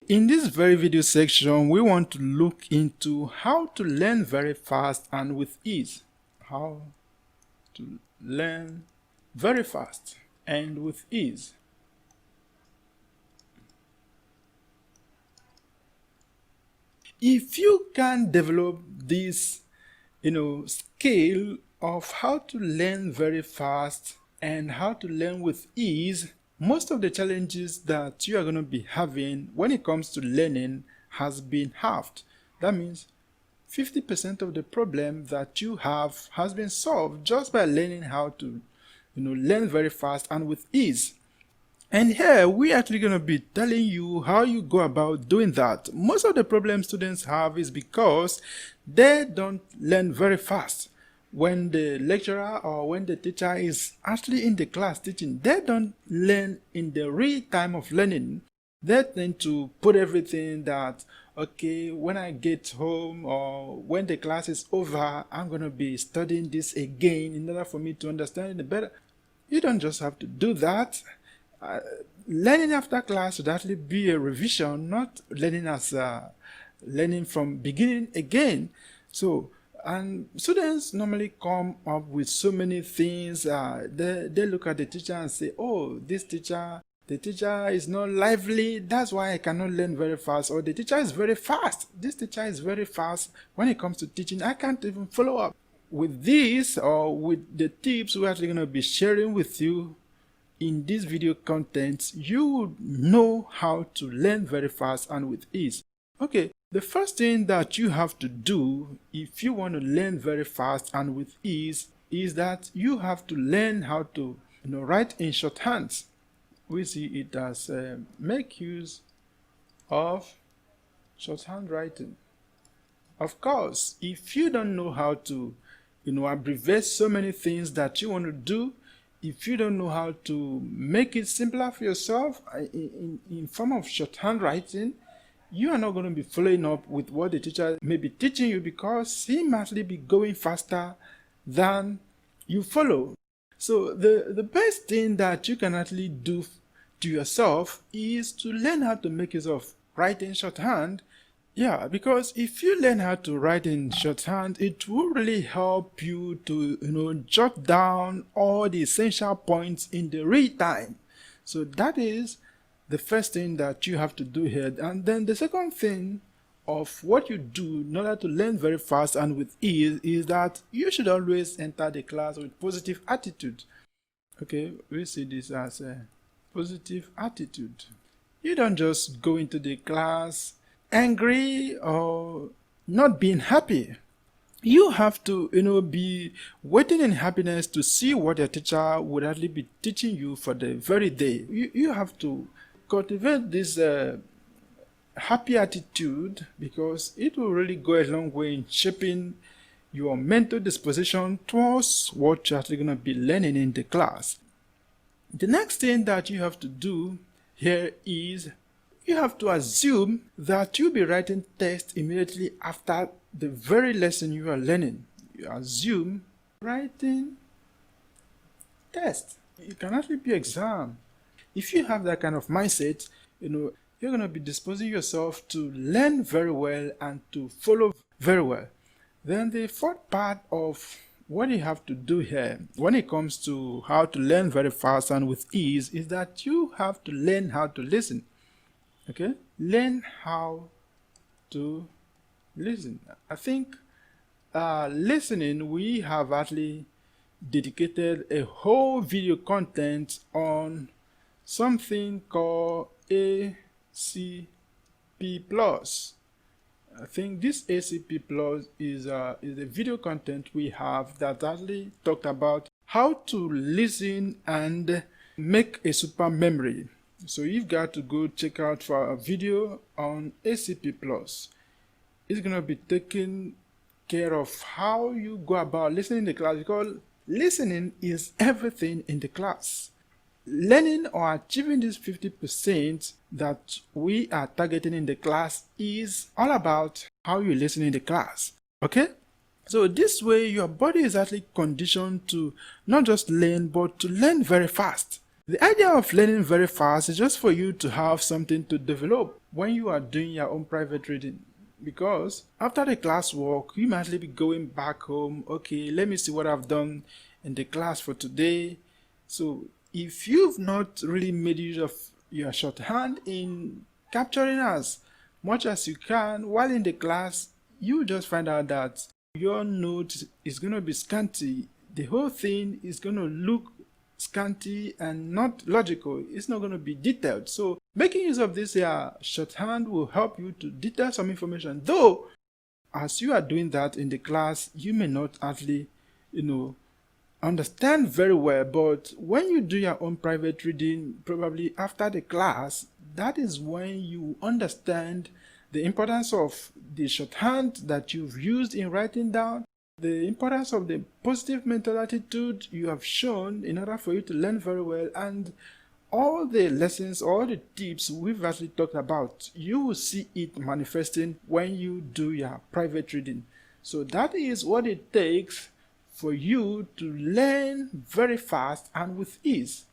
In this very video section, we want to look into how to learn very fast and with ease. How to learn very fast and with ease. If you can develop this, skill of how to learn very fast and how to learn with ease, most of the challenges that you are going to be having when it comes to learning has been halved. That means 50% of the problem that you have has been solved just by learning how to learn very fast and with ease. And here we're actually going to be telling you how you go about doing that. Most of the problems students have is because they don't learn very fast. When the lecturer or when the teacher is actually in the class teaching, they don't learn in the real time of learning. They tend to put everything that, okay, when I get home or when the class is over, I'm going to be studying this again in order for me to understand it better. You don't just have to do that. Learning after class should actually be a revision, not learning as learning from beginning again. So, and students normally come up with so many things. They look at the teacher and say, oh, the teacher is not lively, that's why I cannot learn very fast. Or the teacher is very fast, this teacher is very fast. When it comes to teaching, I can't even follow up. With this or with the tips we're actually going to be sharing with you in this video content, you would know how to learn very fast and with ease. Okay, the first thing that you have to do if you want to learn very fast and with ease is that you have to learn how to write in shorthands. We see it as make use of shorthand writing. Of course, if you don't know how to abbreviate so many things that you want to do, if you don't know how to make it simpler for yourself in form of shorthand writing, you are not going to be following up with what the teacher may be teaching you, because he might actually be going faster than you follow. So the best thing that you can actually do to yourself is to learn how to make use of writing shorthand. Yeah, because if you learn how to write in shorthand, it will really help you to jot down all the essential points in the real time. So that is the first thing that you have to do here. And then the second thing of what you do in order to learn very fast and with ease is that you should always enter the class with positive attitude. Okay, we see this as a positive attitude. You don't just go into the class angry or not being happy. You have to be waiting in happiness to see what your teacher would actually be teaching you for the very day. You have to cultivate this happy attitude, because it will really go a long way in shaping your mental disposition towards what you're actually going to be learning in the class. The next thing that you have to do here is you have to assume that you'll be writing text immediately after the very lesson you are learning. You assume writing test. It can actually be exam. If you have that kind of mindset, you're going to be disposing yourself to learn very well and to follow very well. Then the fourth part of what you have to do here when it comes to how to learn very fast and with ease is that you have to learn how to listen. Okay, learn how to listen. I think listening, we have actually dedicated a whole video content on something called ACP Plus. I think this ACP Plus is a video content we have that actually talked about how to listen and make a super memory. So you've got to go check out for a video on ACP Plus. It's going to be taking care of how you go about listening in the class, because listening is everything in the class. Learning or achieving this 50% that we are targeting in the class is all about how you listen in the class. Okay? So this way your body is actually conditioned to not just learn, but to learn very fast. The idea of learning very fast is just for you to have something to develop when you are doing your own private reading. Because after the class work, you might be going back home. Okay, let me see what I've done in the class for today. So if you've not really made use of your shorthand in capturing as much as you can while in the class, you just find out that your note is going to be scanty. The whole thing is going to look scanty and not logical. It's not going to be detailed. So making use of this shorthand will help you to detail some information. Though, as you are doing that in the class, you may not actually, understand very well. But when you do your own private reading, probably after the class, that is when you understand the importance of the shorthand that you've used in writing down, the importance of the positive mental attitude you have shown in order for you to learn very well, and all the lessons, all the tips we've actually talked about, you will see it manifesting when you do your private reading. So that is what it takes for you to learn very fast and with ease.